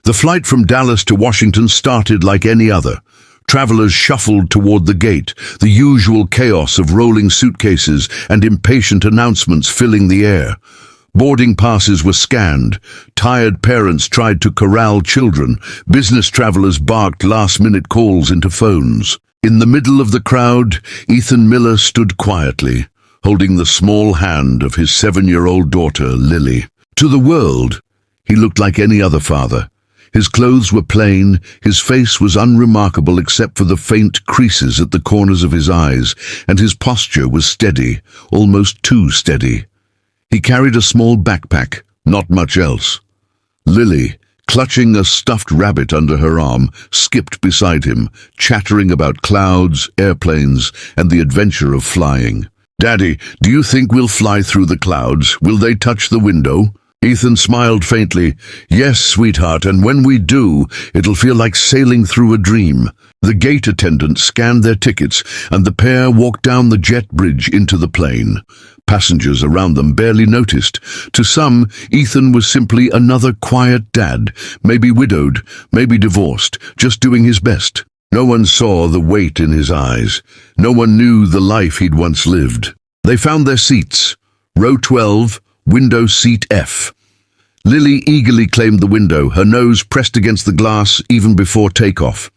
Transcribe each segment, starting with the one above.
The flight from Dallas to Washington started like any other. Travelers shuffled toward the gate, the usual chaos of rolling suitcases and impatient announcements filling the air. Boarding passes were scanned. Tired parents tried to corral children. Business travelers barked last-minute calls into phones. In the middle of the crowd, Ethan Miller stood quietly, holding the small hand of his 7-year-old daughter, Lily. To the world, he looked like any other father. His clothes were plain, his face was unremarkable except for the faint creases at the corners of his eyes, and his posture was steady, almost too steady. He carried a small backpack, not much else. Lily, clutching a stuffed rabbit under her arm, skipped beside him, chattering about clouds, airplanes, and the adventure of flying. "Daddy, do you think we'll fly through the clouds? Will they touch the window?" Ethan smiled faintly. "Yes, sweetheart, and when we do, it'll feel like sailing through a dream." The gate attendant scanned their tickets, and the pair walked down the jet bridge into the plane. Passengers around them barely noticed. To some, Ethan was simply another quiet dad, maybe widowed, maybe divorced, just doing his best. No one saw the weight in his eyes. No one knew the life he'd once lived. They found their seats. Row 12, window seat F. Lily eagerly claimed the window, her nose pressed against the glass even before takeoff.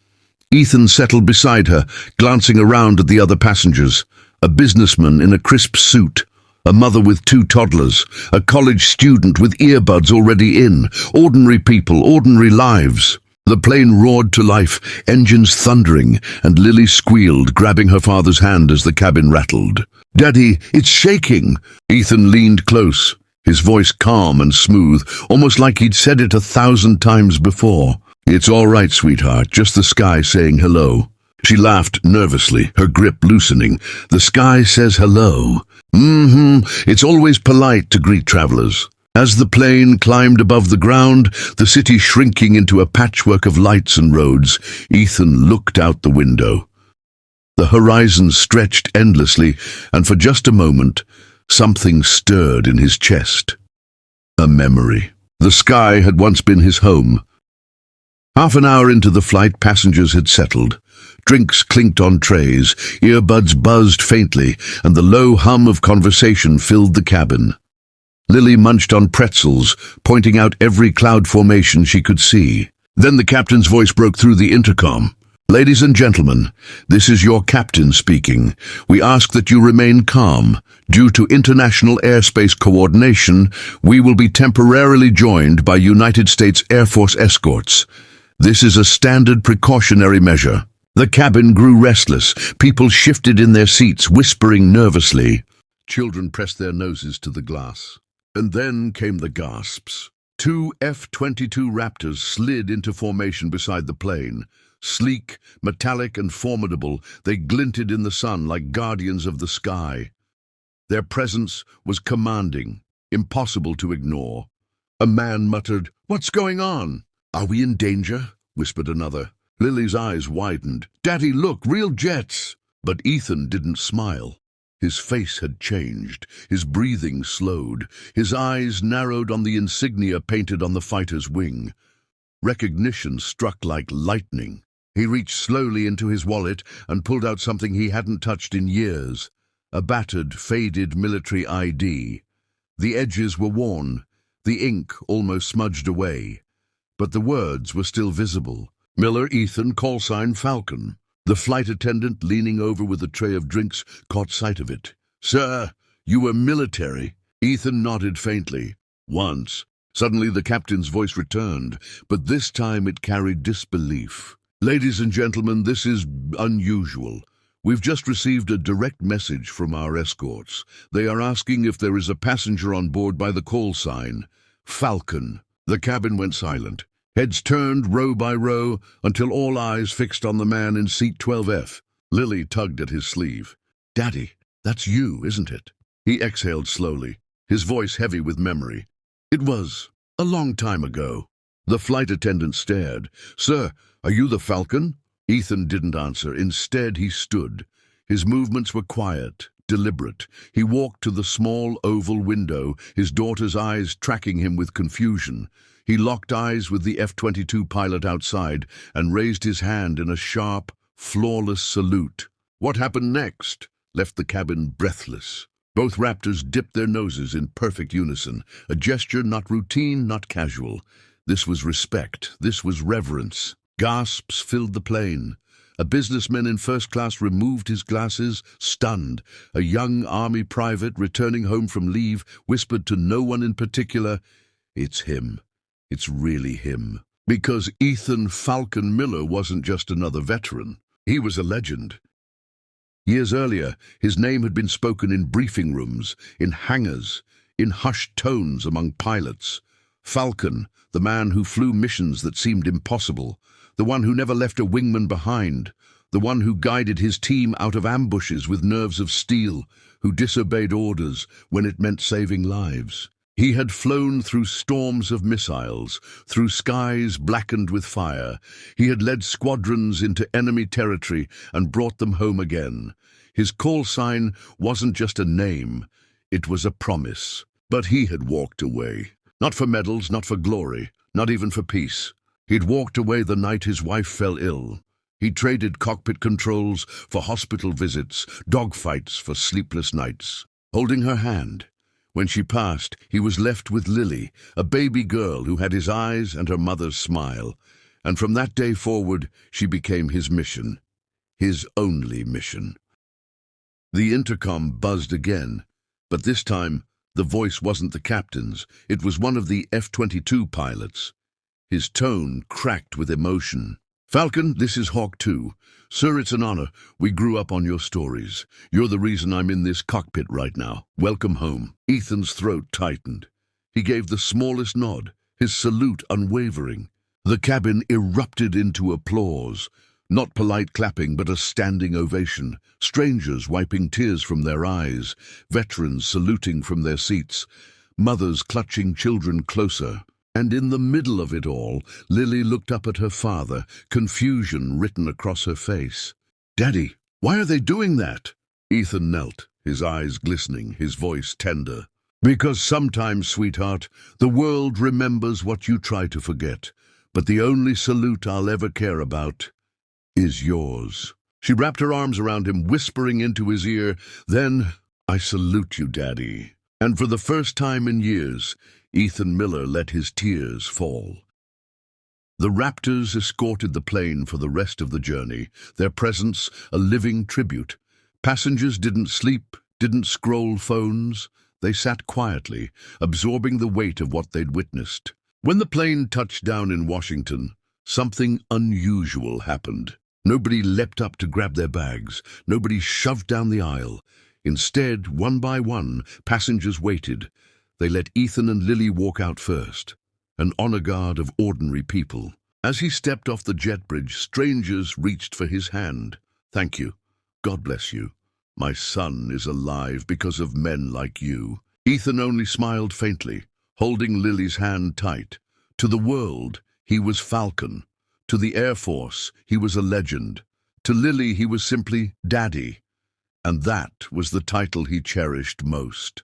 Ethan settled beside her, glancing around at the other passengers. A businessman in a crisp suit, a mother with 2 toddlers, a college student with earbuds already in. Ordinary people, ordinary lives. The plane roared to life, engines thundering, and Lily squealed, grabbing her father's hand as the cabin rattled. "Daddy, it's shaking!" Ethan leaned close, his voice calm and smooth, almost like he'd said it 1,000 times before. "It's all right, sweetheart, just the sky saying hello." She laughed nervously, her grip loosening. "The sky says hello. It's always polite to greet travelers." As the plane climbed above the ground, the city shrinking into a patchwork of lights and roads, Ethan looked out the window. The horizon stretched endlessly, and for just a moment, something stirred in his chest. A memory. The sky had once been his home. Half an hour into the flight, passengers had settled. Drinks clinked on trays, earbuds buzzed faintly, and the low hum of conversation filled the cabin. Lily munched on pretzels, pointing out every cloud formation she could see. Then the captain's voice broke through the intercom. "Ladies and gentlemen, this is your captain speaking. We ask that you remain calm. Due to international airspace coordination, we will be temporarily joined by United States Air Force escorts. This is a standard precautionary measure." The cabin grew restless. People shifted in their seats, whispering nervously. Children pressed their noses to the glass. And then came the gasps. 2 F-22 Raptors slid into formation beside the plane. Sleek, metallic, and formidable, they glinted in the sun like guardians of the sky. Their presence was commanding, impossible to ignore. A man muttered, "What's going on?" "Are we in danger?" whispered another. Lily's eyes widened. "Daddy, look, real jets!" But Ethan didn't smile. His face had changed, his breathing slowed, his eyes narrowed on the insignia painted on the fighter's wing. Recognition struck like lightning. He reached slowly into his wallet and pulled out something he hadn't touched in years, a battered, faded military ID. The edges were worn, the ink almost smudged away, but the words were still visible. "Miller Ethan, call sign Falcon." The flight attendant, leaning over with a tray of drinks, caught sight of it. "Sir, you were military." Ethan nodded faintly. "Once." Suddenly the captain's voice returned, but this time it carried disbelief. "Ladies and gentlemen, this is unusual. We've just received a direct message from our escorts. They are asking if there is a passenger on board by the call sign, Falcon." The cabin went silent. Heads turned row by row until all eyes fixed on the man in seat 12F. Lily tugged at his sleeve. "Daddy, that's you, isn't it?" He exhaled slowly, his voice heavy with memory. "It was a long time ago." The flight attendant stared. "Sir, are you the Falcon?" Ethan didn't answer. Instead, he stood. His movements were quiet, deliberate. He walked to the small oval window, his daughter's eyes tracking him with confusion. He locked eyes with the F-22 pilot outside and raised his hand in a sharp, flawless salute. What happened next left the cabin breathless. Both Raptors dipped their noses in perfect unison, a gesture not routine, not casual. This was respect. This was reverence. Gasps filled the plane. A businessman in first class removed his glasses, stunned. A young army private returning home from leave whispered to no one in particular, "It's him. It's really him." Because Ethan "Falcon" Miller wasn't just another veteran. He was a legend. Years earlier, his name had been spoken in briefing rooms, in hangars, in hushed tones among pilots. Falcon, the man who flew missions that seemed impossible, the one who never left a wingman behind, the one who guided his team out of ambushes with nerves of steel, who disobeyed orders when it meant saving lives. He had flown through storms of missiles, through skies blackened with fire. He had led squadrons into enemy territory and brought them home again. His call sign wasn't just a name, it was a promise. But he had walked away. Not for medals, not for glory, not even for peace. He'd walked away the night his wife fell ill. He traded cockpit controls for hospital visits, dogfights for sleepless nights. Holding her hand, when she passed, he was left with Lily, a baby girl who had his eyes and her mother's smile. And from that day forward, she became his mission. His only mission. The intercom buzzed again, but this time, the voice wasn't the captain's. It was one of the F-22 pilots. His tone cracked with emotion. "Falcon, this is Hawk 2. Sir, it's an honor. We grew up on your stories. You're the reason I'm in this cockpit right now. Welcome home." Ethan's throat tightened. He gave the smallest nod, his salute unwavering. The cabin erupted into applause. Not polite clapping, but a standing ovation. Strangers wiping tears from their eyes. Veterans saluting from their seats. Mothers clutching children closer. And in the middle of it all, Lily looked up at her father, confusion written across her face. "Daddy, why are they doing that?" Ethan knelt, his eyes glistening, his voice tender. "Because sometimes, sweetheart, the world remembers what you try to forget, but the only salute I'll ever care about is yours." She wrapped her arms around him, whispering into his ear, "Then, I salute you, Daddy." And for the first time in years, Ethan Miller let his tears fall. The Raptors escorted the plane for the rest of the journey, their presence a living tribute. Passengers didn't sleep, didn't scroll phones. They sat quietly, absorbing the weight of what they'd witnessed. When the plane touched down in Washington, something unusual happened. Nobody leapt up to grab their bags. Nobody shoved down the aisle. Instead, one by one, passengers waited. They let Ethan and Lily walk out first, an honor guard of ordinary people. As he stepped off the jet bridge, strangers reached for his hand. "Thank you. God bless you. My son is alive because of men like you." Ethan only smiled faintly, holding Lily's hand tight. To the world, he was Falcon. To the Air Force, he was a legend. To Lily, he was simply Daddy. And that was the title he cherished most.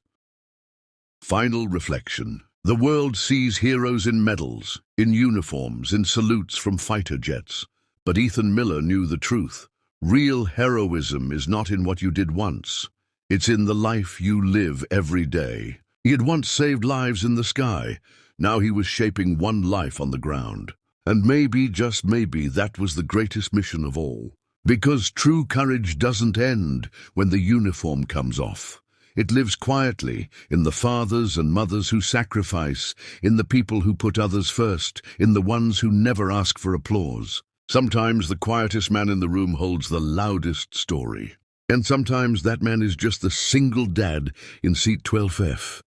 Final reflection. The world sees heroes in medals, in uniforms, in salutes from fighter jets. But Ethan Miller knew the truth. Real heroism is not in what you did once. It's in the life you live every day. He had once saved lives in the sky. Now he was shaping one life on the ground. And maybe, just maybe, that was the greatest mission of all. Because true courage doesn't end when the uniform comes off. It lives quietly in the fathers and mothers who sacrifice, in the people who put others first, in the ones who never ask for applause. Sometimes the quietest man in the room holds the loudest story. And sometimes that man is just the single dad in seat 12F.